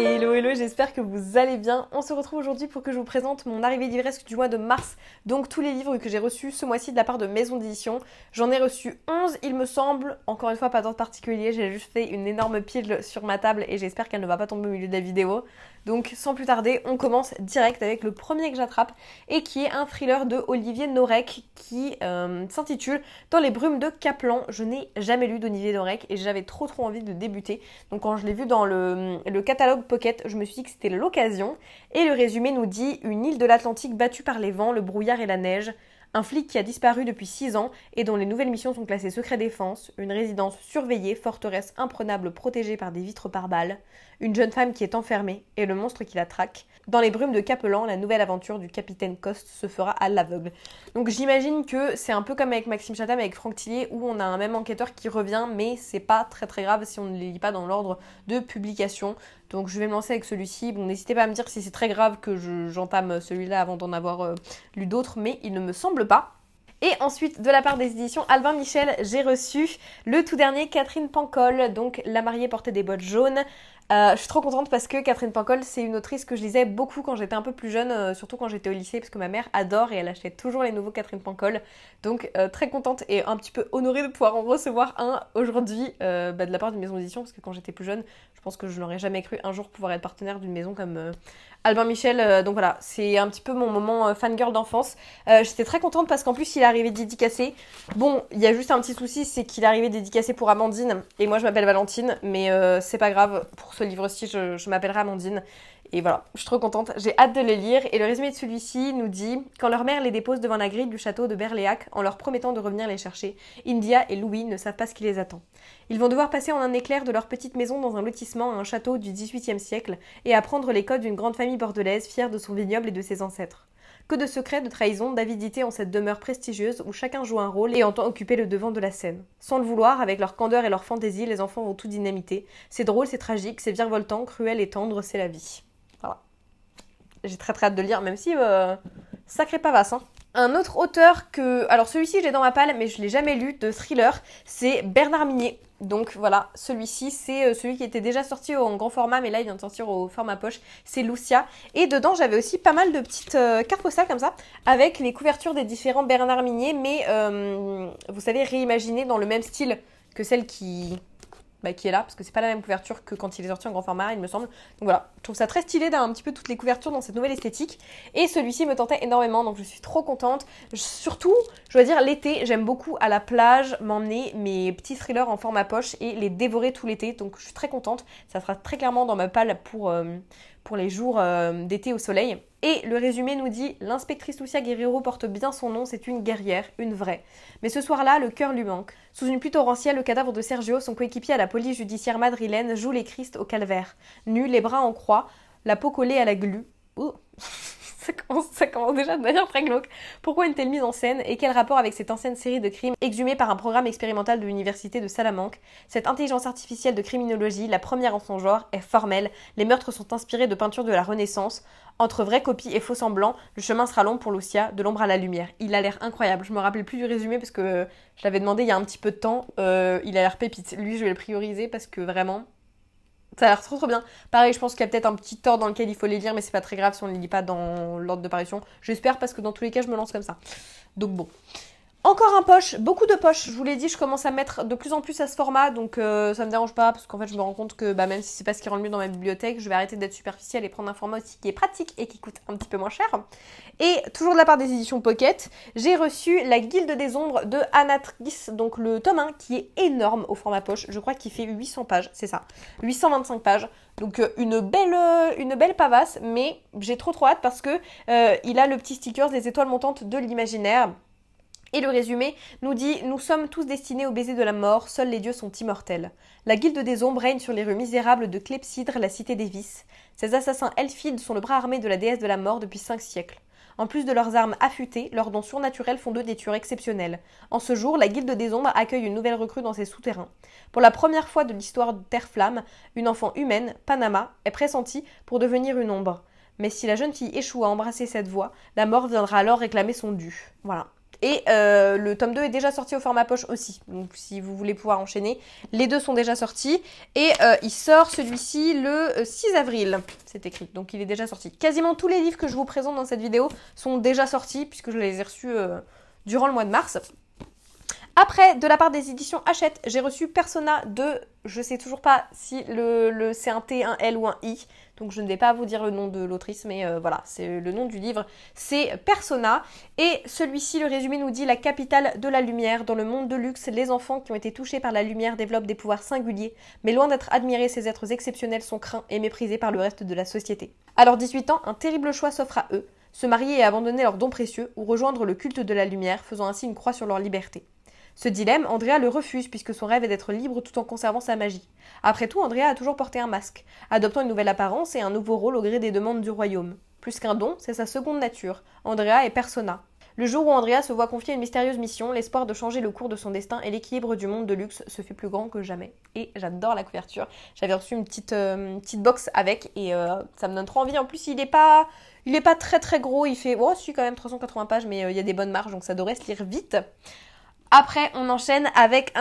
Hello hello, j'espère que vous allez bien. On se retrouve aujourd'hui pour que je vous présente mon arrivée livresque du mois de mars. Donc tous les livres que j'ai reçus ce mois-ci de la part de maison d'édition. J'en ai reçu 11 il me semble. Encore une fois pas d'ordre particulier, j'ai juste fait une énorme pile sur ma table et j'espère qu'elle ne va pas tomber au milieu de la vidéo. Donc sans plus tarder, on commence direct avec le premier que j'attrape et qui est un thriller de Olivier Norek qui s'intitule Dans les brumes de Kaplan. Je n'ai jamais lu d'Olivier Norek et j'avais trop envie de débuter. Donc quand je l'ai vu dans le catalogue Pocket, je me suis dit que c'était l'occasion. Et le résumé nous dit « Une île de l'Atlantique battue par les vents, le brouillard et la neige ». Un flic qui a disparu depuis 6 ans et dont les nouvelles missions sont classées secret défense, une résidence surveillée, forteresse imprenable protégée par des vitres par balles, une jeune femme qui est enfermée et le monstre qui la traque. Dans les brumes de Kaplan, la nouvelle aventure du capitaine Coste se fera à l'aveugle. Donc j'imagine que c'est un peu comme avec Maxime Chatham, avec Franck Tillier, où on a un même enquêteur qui revient, mais c'est pas très grave si on ne les lit pas dans l'ordre de publication. Donc je vais me lancer avec celui-ci. Bon, n'hésitez pas à me dire si c'est très grave que j'entame celui-là avant d'en avoir lu d'autres, mais il ne me semble pas. Et ensuite, de la part des éditions Albin Michel, j'ai reçu le tout dernier Catherine Pancol, donc La mariée portait des bottes jaunes. Je suis trop contente parce que Catherine Pancol, c'est une autrice que je lisais beaucoup quand j'étais un peu plus jeune, surtout quand j'étais au lycée, parce que ma mère adore et elle achetait toujours les nouveaux Catherine Pancol. Donc très contente et un petit peu honorée de pouvoir en recevoir un aujourd'hui de la part d'une maison d'édition, parce que quand j'étais plus jeune, je pense que je n'aurais jamais cru un jour pouvoir être partenaire d'une maison comme Albin Michel. Donc voilà, c'est un petit peu mon moment fangirl d'enfance. J'étais très contente parce qu'en plus il est arrivé dédicacé. Bon, il y a juste un petit souci, c'est qu'il est arrivé dédicacé pour Amandine, et moi je m'appelle Valentine, mais c'est pas grave, pour ce livre-ci je m'appellerai Amandine. Et voilà, je suis trop contente, j'ai hâte de les lire. Et le résumé de celui-ci nous dit « Quand leur mère les dépose devant la grille du château de Berléac en leur promettant de revenir les chercher, India et Louis ne savent pas ce qui les attend. Ils vont devoir passer en un éclair de leur petite maison dans un lotissement à un château du XVIIIe siècle et apprendre les codes d'une grande famille bordelaise fière de son vignoble et de ses ancêtres. Que de secrets, de trahisons, d'avidité en cette demeure prestigieuse où chacun joue un rôle et entend occuper le devant de la scène. Sans le vouloir, avec leur candeur et leur fantaisie, les enfants vont tout dynamiter. C'est drôle, c'est tragique, c'est virevoltant, cruel et tendre, c'est la vie. » Voilà. J'ai très hâte de le lire, même si sacré pavasse, hein. Un autre auteur que... Alors celui-ci, je l'ai dans ma palle, mais je ne l'ai jamais lu, de thriller, c'est Bernard Minet. Donc voilà, celui-ci, c'est celui qui était déjà sorti en grand format, mais là, il vient de sortir au format poche. C'est Lucia. Et dedans, j'avais aussi pas mal de petites cartes postales comme ça, avec les couvertures des différents Bernard Minet, mais vous savez, réimaginées dans le même style que celle qui est là, parce que c'est pas la même couverture que quand il est sorti en grand format, il me semble. Donc voilà, je trouve ça très stylé d'avoir un petit peu toutes les couvertures dans cette nouvelle esthétique. Et celui-ci me tentait énormément, donc je suis trop contente. Surtout, je dois dire, l'été, j'aime beaucoup à la plage m'emmener mes petits thrillers en format poche et les dévorer tout l'été. Donc je suis très contente. Ça sera très clairement dans ma palle pour les jours d'été au soleil. Et le résumé nous dit « L'inspectrice Lucia Guerrero porte bien son nom, c'est une guerrière, une vraie. Mais ce soir-là, le cœur lui manque. Sous une pluie torrentielle, le cadavre de Sergio, son coéquipier à la police judiciaire madrilène, joue les Christ au calvaire. Nu, les bras en croix, la peau collée à la glu. Oh. Ça commence déjà de manière très glauque. Pourquoi une telle mise en scène et quel rapport avec cette ancienne série de crimes exhumés par un programme expérimental de l'université de Salamanque? Cette intelligence artificielle de criminologie, la première en son genre, est formelle. Les meurtres sont inspirés de peintures de la Renaissance. Entre vraies copies et faux semblants, le chemin sera long pour Lucia, de l'ombre à la lumière. Il a l'air incroyable. Je me rappelle plus du résumé parce que je l'avais demandé il y a un petit peu de temps. Il a l'air pépite. Lui, je vais le prioriser parce que vraiment... ça a l'air trop bien. Pareil, je pense qu'il y a peut-être un petit ordre dans lequel il faut les lire, mais c'est pas très grave si on ne les lit pas dans l'ordre de parution. J'espère parce que dans tous les cas, je me lance comme ça. Donc bon. Encore un poche, beaucoup de poches. Je vous l'ai dit, je commence à mettre de plus en plus à ce format, donc ça me dérange pas parce qu'en fait, je me rends compte que même si c'est pas ce qui rend le mieux dans ma bibliothèque, je vais arrêter d'être superficielle et prendre un format aussi qui est pratique et qui coûte un petit peu moins cher. Et toujours de la part des éditions Pocket, j'ai reçu La Guilde des Ombres de Anatrice, donc le tome 1 qui est énorme au format poche. Je crois qu'il fait 800 pages, c'est ça, 825 pages. Donc une belle pavasse, mais j'ai trop hâte parce que il a le petit sticker des étoiles montantes de l'imaginaire. Et le résumé nous dit « Nous sommes tous destinés au baiser de la mort, seuls les dieux sont immortels. La guilde des ombres règne sur les rues misérables de Clepsydre, la cité des vices. Ces assassins elfides sont le bras armé de la déesse de la mort depuis 5 siècles. En plus de leurs armes affûtées, leurs dons surnaturels font d'eux des tueurs exceptionnels. En ce jour, la guilde des ombres accueille une nouvelle recrue dans ses souterrains. Pour la première fois de l'histoire de Terre-Flamme, une enfant humaine, Panama, est pressentie pour devenir une ombre. Mais si la jeune fille échoue à embrasser cette voie, la mort viendra alors réclamer son dû. » Voilà. Et le tome 2 est déjà sorti au format poche aussi. Donc si vous voulez pouvoir enchaîner, les deux sont déjà sortis. Et il sort celui-ci le 6 avril, c'est écrit. Donc il est déjà sorti. Quasiment tous les livres que je vous présente dans cette vidéo sont déjà sortis puisque je les ai reçus durant le mois de mars. Après, de la part des éditions Hachette, j'ai reçu Persona 2. Je sais toujours pas si c'est un T, un L ou un I. Donc je ne vais pas vous dire le nom de l'autrice, mais voilà, c'est le nom du livre. C'est Persona. Et celui-ci, le résumé nous dit: la capitale de la lumière. Dans le monde de luxe, les enfants qui ont été touchés par la lumière développent des pouvoirs singuliers. Mais loin d'être admirés, ces êtres exceptionnels sont craints et méprisés par le reste de la société. À leurs 18 ans, un terrible choix s'offre à eux. Se marier et abandonner leurs dons précieux ou rejoindre le culte de la lumière, faisant ainsi une croix sur leur liberté. Ce dilemme, Andrea le refuse puisque son rêve est d'être libre tout en conservant sa magie. Après tout, Andrea a toujours porté un masque, adoptant une nouvelle apparence et un nouveau rôle au gré des demandes du royaume. Plus qu'un don, c'est sa seconde nature. Andrea est Persona. Le jour où Andrea se voit confier une mystérieuse mission, l'espoir de changer le cours de son destin et l'équilibre du monde de luxe se fait plus grand que jamais. Et j'adore la couverture. J'avais reçu une petite box avec et ça me donne trop envie. En plus, il est pas très très gros. Il fait, oh si, quand même 380 pages, mais il y a des bonnes marges, donc ça devrait se lire vite. Après, on enchaîne avec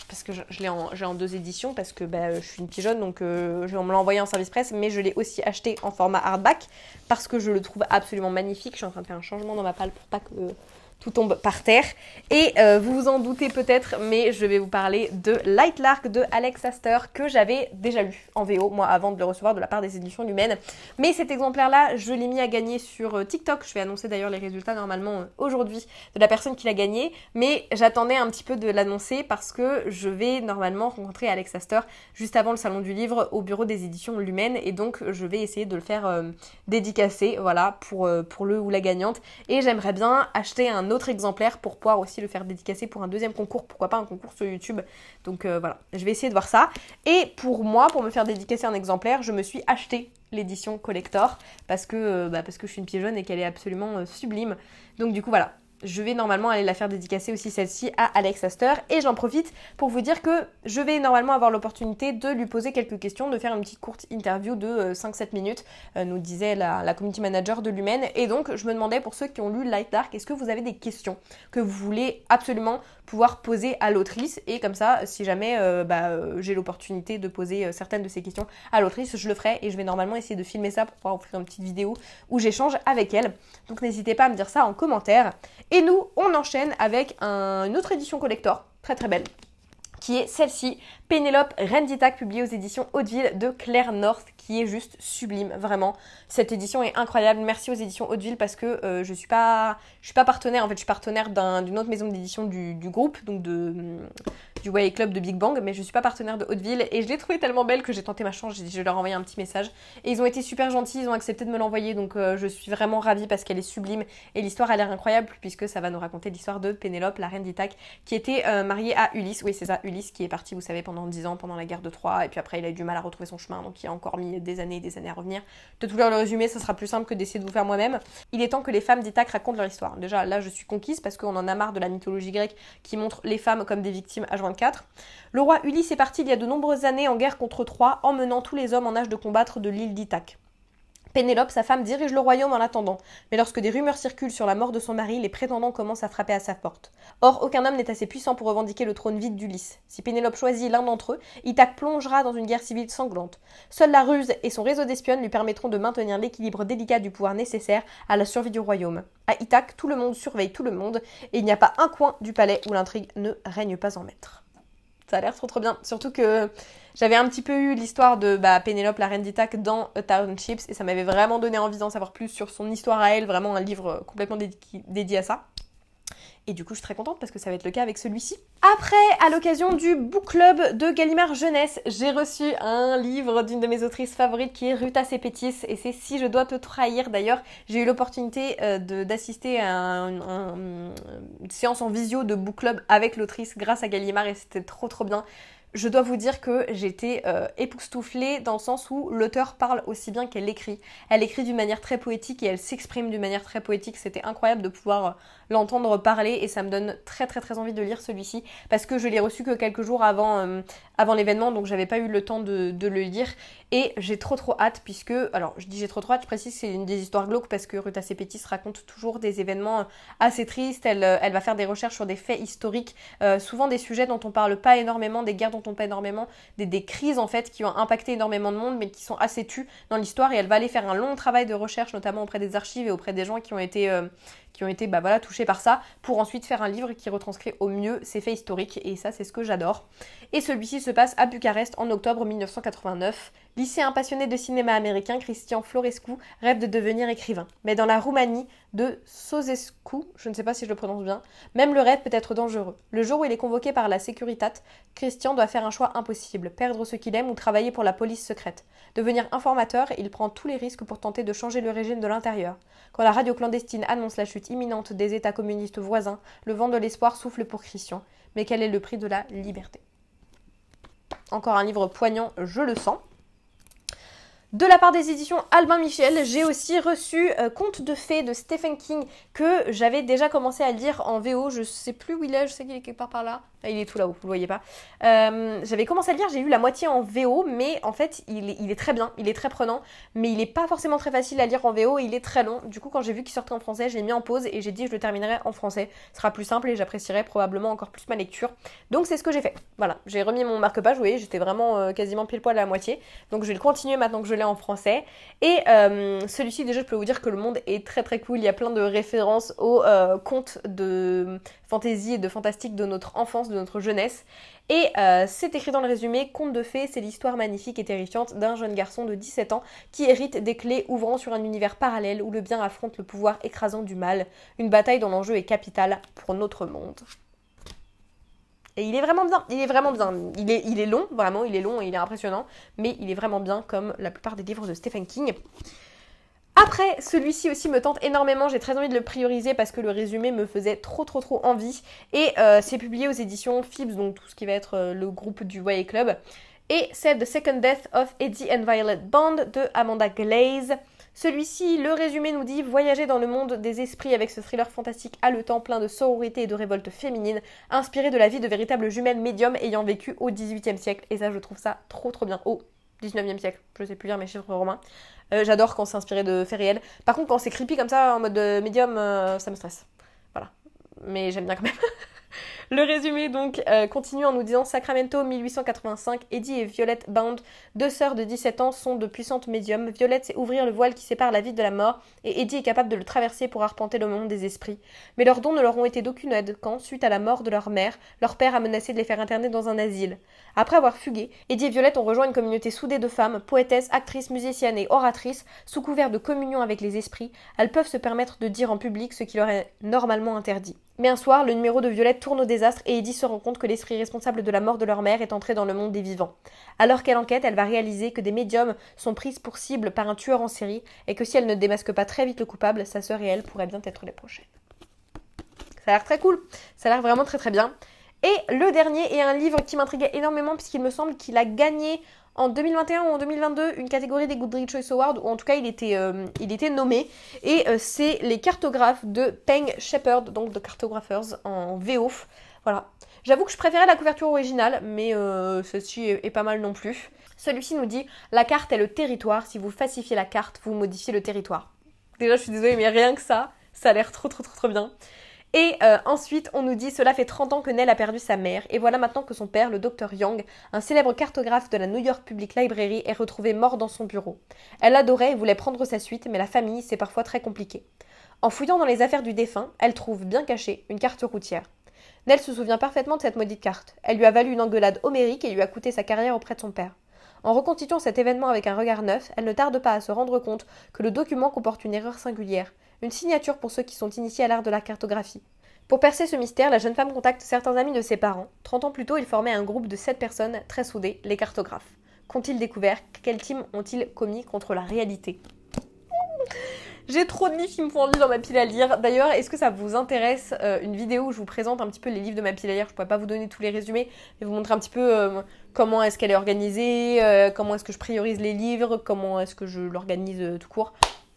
parce que j'ai en 2 éditions, parce que je suis une pigeonne, donc on me l'a envoyé en service presse, mais je l'ai aussi acheté en format hardback, parce que je le trouve absolument magnifique. Je suis en train de faire un changement dans ma palle pour pas que tout tombe par terre. Et vous vous en doutez peut-être, mais je vais vous parler de Light Lark de Alex Astor, que j'avais déjà lu en VO, moi, avant de le recevoir de la part des éditions Lumens. Mais cet exemplaire-là, je l'ai mis à gagner sur TikTok. Je vais annoncer d'ailleurs les résultats normalement aujourd'hui de la personne qui l'a gagné. Mais j'attendais un petit peu de l'annoncer parce que je vais normalement rencontrer Alex Astor juste avant le salon du livre au bureau des éditions Lumens. Et donc, je vais essayer de le faire dédicacer, voilà, pour le ou la gagnante. Et j'aimerais bien acheter un autre exemplaire pour pouvoir aussi le faire dédicacer pour un deuxième concours, pourquoi pas un concours sur YouTube. Donc voilà, je vais essayer de voir ça. Et pour moi, pour me faire dédicacer un exemplaire, je me suis acheté l'édition collector parce que je suis une pigeonne et qu'elle est absolument sublime. Donc du coup voilà, je vais normalement aller la faire dédicacer aussi celle-ci à Alex Astor. Et j'en profite pour vous dire que je vais normalement avoir l'opportunité de lui poser quelques questions, de faire une petite courte interview de 5-7 minutes, nous disait la community manager de Lumens. Et donc je me demandais, pour ceux qui ont lu Light Dark, est-ce que vous avez des questions que vous voulez absolument pouvoir poser à l'autrice? Et comme ça, si jamais j'ai l'opportunité de poser certaines de ces questions à l'autrice, je le ferai. Et je vais normalement essayer de filmer ça pour pouvoir vous faire une petite vidéo où j'échange avec elle. Donc n'hésitez pas à me dire ça en commentaire. Et nous, on enchaîne avec une autre édition collector, très très belle, qui est celle-ci, Pénélope, Reine d'Ithaque, publiée aux éditions Hauteville de Claire North, qui est juste sublime, vraiment. Cette édition est incroyable. Merci aux éditions Hauteville parce que je suis pas partenaire, en fait je suis partenaire d'une autre maison d'édition du groupe, donc du YA Club de Big Bang, mais je suis pas partenaire de Hauteville et je l'ai trouvée tellement belle que j'ai tenté ma chance, je leur ai envoyé un petit message et ils ont été super gentils, ils ont accepté de me l'envoyer, donc je suis vraiment ravie parce qu'elle est sublime et l'histoire a l'air incroyable puisque ça va nous raconter l'histoire de Pénélope, la reine d'Ithaque, qui était mariée à Ulysse. Oui c'est ça, Ulysse qui est parti, vous savez, pendant 10 ans, pendant la guerre de Troie, et puis après il a eu du mal à retrouver son chemin, donc il a encore mis des années et des années à revenir. De tout leur le résumer, ça sera plus simple que d'essayer de vous faire moi-même. Il est temps que les femmes d'Ithaque racontent leur histoire. Déjà là je suis conquise parce qu'on en a marre de la mythologie grecque qui montre les femmes comme des victimes H24. Le roi Ulysse est parti il y a de nombreuses années en guerre contre Troie, emmenant tous les hommes en âge de combattre de l'île d'Ithaque. Pénélope, sa femme, dirige le royaume en attendant, mais lorsque des rumeurs circulent sur la mort de son mari, les prétendants commencent à frapper à sa porte. Or, aucun homme n'est assez puissant pour revendiquer le trône vide d'Ulysse. Si Pénélope choisit l'un d'entre eux, Ithaque plongera dans une guerre civile sanglante. Seule la ruse et son réseau d'espionnes lui permettront de maintenir l'équilibre délicat du pouvoir nécessaire à la survie du royaume. À Ithaque, tout le monde surveille tout le monde, et il n'y a pas un coin du palais où l'intrigue ne règne pas en maître. Ça a l'air trop bien, surtout que j'avais un petit peu eu l'histoire de Pénélope, la reine d'Ithaque dans A Thousand Ships et ça m'avait vraiment donné envie d'en savoir plus sur son histoire à elle, vraiment un livre complètement dédié à ça. Et du coup, je suis très contente parce que ça va être le cas avec celui-ci. Après, à l'occasion du book club de Gallimard Jeunesse, j'ai reçu un livre d'une de mes autrices favorites qui est Ruta Sepetys et c'est Si je dois te trahir. D'ailleurs, j'ai eu l'opportunité d'assister à une séance en visio de book club avec l'autrice grâce à Gallimard et c'était trop bien. Je dois vous dire que j'étais époustouflée dans le sens où l'auteur parle aussi bien qu'elle écrit. Elle écrit d'une manière très poétique et elle s'exprime d'une manière très poétique. C'était incroyable de pouvoir l'entendre parler et ça me donne très envie de lire celui-ci parce que je l'ai reçu que quelques jours avant l'événement, donc j'avais pas eu le temps de le lire. Et j'ai trop hâte puisque, alors je dis j'ai trop hâte, je précise que c'est une des histoires glauques parce que Ruta Sepetys raconte toujours des événements assez tristes, elle va faire des recherches sur des faits historiques, souvent des sujets dont on parle pas énormément, des guerres dont on parle pas énormément, des crises en fait qui ont impacté énormément de monde mais qui sont assez tues dans l'histoire et elle va aller faire un long travail de recherche notamment auprès des archives et auprès des gens qui ont été touchés par ça, pour ensuite faire un livre qui retranscrit au mieux ces faits historiques, et ça c'est ce que j'adore. Et celui-ci se passe à Bucarest en octobre 1989. Lycéen passionné de cinéma américain, Cristian Florescu rêve de devenir écrivain. Mais dans la Roumanie de Ceausescu, je ne sais pas si je le prononce bien, même le rêve peut être dangereux. Le jour où il est convoqué par la Securitat, Christian doit faire un choix impossible, perdre ce qu'il aime ou travailler pour la police secrète. Devenir informateur, il prend tous les risques pour tenter de changer le régime de l'intérieur. Quand la radio clandestine annonce la chute imminente des États communistes voisins, le vent de l'espoir souffle pour Christian. Mais quel est le prix de la liberté ? Encore un livre poignant, je le sens. De la part des éditions Albin Michel, j'ai aussi reçu Contes de fées de Stephen King que j'avais déjà commencé à lire en VO. Je sais plus où il est, je sais qu'il est quelque part par là. Ah, il est tout là-haut, vous le voyez pas. J'avais commencé à le lire, j'ai eu la moitié en VO, mais en fait il est très bien, il est très prenant, mais il est pas forcément très facile à lire en VO et il est très long. Du coup quand j'ai vu qu'il sortait en français, je l'ai mis en pause et j'ai dit je le terminerai en français. Ce sera plus simple et j'apprécierai probablement encore plus ma lecture. Donc c'est ce que j'ai fait. Voilà, j'ai remis mon marque-page, vous voyez, j'étais vraiment quasiment pile poil à la moitié. Donc je vais le continuer maintenant que je l'ai en français. Et celui-ci déjà je peux vous dire que le monde est très très cool, il y a plein de références aux contes de fantasy et de fantastique de notre enfance, de notre jeunesse. Et c'est écrit dans le résumé, Contes de fées, c'est l'histoire magnifique et terrifiante d'un jeune garçon de 17 ans qui hérite des clés ouvrant sur un univers parallèle où le bien affronte le pouvoir écrasant du mal, une bataille dont l'enjeu est capital pour notre monde. Et il est vraiment bien, il est vraiment bien. Il est long, vraiment, il est long et il est impressionnant, mais il est vraiment bien comme la plupart des livres de Stephen King. Après, celui-ci aussi me tente énormément, j'ai très envie de le prioriser parce que le résumé me faisait trop envie. Et c'est publié aux éditions Phibbs, donc tout ce qui va être le groupe du YA Club. Et c'est The Second Death of Eddie and Violet Bond de Amanda Glaze. Celui-ci, le résumé nous dit « Voyager dans le monde des esprits avec ce thriller fantastique haletant plein de sororité et de révolte féminine, inspiré de la vie de véritables jumelles médiums ayant vécu au XVIIIe siècle. » Et ça, je trouve ça trop bien. Au 19e siècle, je sais plus lire mes chiffres romains. J'adore quand c'est inspiré de faits réels. Par contre, quand c'est creepy comme ça, en mode médium, ça me stresse. Voilà. Mais j'aime bien quand même. Le résumé donc continue en nous disant Sacramento 1885, Eddie et Violette Bound, deux sœurs de 17 ans, sont de puissantes médiums. Violette sait ouvrir le voile qui sépare la vie de la mort et Eddie est capable de le traverser pour arpenter le monde des esprits. Mais leurs dons ne leur ont été d'aucune aide quand, suite à la mort de leur mère, leur père a menacé de les faire interner dans un asile. Après avoir fugué, Eddie et Violette ont rejoint une communauté soudée de femmes, poétesses, actrices, musiciennes et oratrices, sous couvert de communion avec les esprits. Elles peuvent se permettre de dire en public ce qui leur est normalement interdit. Mais un soir, le numéro de Violette tourne au désastre et Eddie se rend compte que l'esprit responsable de la mort de leur mère est entré dans le monde des vivants. Alors qu'elle enquête, elle va réaliser que des médiums sont prises pour cible par un tueur en série et que si elle ne démasque pas très vite le coupable, sa sœur et elle pourraient bien être les prochaines. Ça a l'air très cool, ça a l'air vraiment très bien. Et le dernier est un livre qui m'intriguait énormément puisqu'il me semble qu'il a gagné en 2021 ou en 2022 une catégorie des Goodreads Choice Awards, ou en tout cas il était nommé, et c'est Les Cartographes de Peng Shepherd, donc de Cartographers en VO. Voilà. J'avoue que je préférais la couverture originale, mais celle-ci est pas mal non plus. Celui-ci nous dit « La carte est le territoire, si vous falsifiez la carte, vous modifiez le territoire ». Déjà je suis désolée, mais rien que ça a l'air trop bien. Et ensuite, on nous dit « Cela fait 30 ans que Nell a perdu sa mère, et voilà maintenant que son père, le Dr Young, un célèbre cartographe de la New York Public Library, est retrouvé mort dans son bureau. Elle l'adorait et voulait prendre sa suite, mais la famille, c'est parfois très compliqué. En fouillant dans les affaires du défunt, elle trouve, bien cachée, une carte routière. Nell se souvient parfaitement de cette maudite carte. Elle lui a valu une engueulade homérique et lui a coûté sa carrière auprès de son père. En reconstituant cet événement avec un regard neuf, elle ne tarde pas à se rendre compte que le document comporte une erreur singulière, une signature pour ceux qui sont initiés à l'art de la cartographie. Pour percer ce mystère, la jeune femme contacte certains amis de ses parents. 30 ans plus tôt, ils formaient un groupe de 7 personnes très soudées, les cartographes. Qu'ont-ils découvert? Quel crime ont-ils commis contre la réalité? J'ai trop de livres qui me font envie dans ma pile à lire. D'ailleurs, est-ce que ça vous intéresse une vidéo où je vous présente un petit peu les livres de ma pile à lire? Je ne pourrais pas vous donner tous les résumés, mais vous montrer un petit peu comment est-ce qu'elle est organisée, comment est-ce que je priorise les livres, comment est-ce que je l'organise tout court.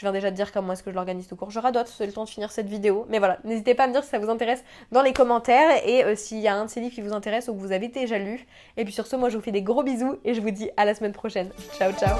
Je viens déjà de dire comment est-ce que je l'organise tout court. Je radote, c'est le temps de finir cette vidéo. Mais voilà, n'hésitez pas à me dire si ça vous intéresse dans les commentaires et s'il y a un de ces livres qui vous intéresse ou que vous avez déjà lu. Et puis sur ce, moi je vous fais des gros bisous et je vous dis à la semaine prochaine. Ciao ciao.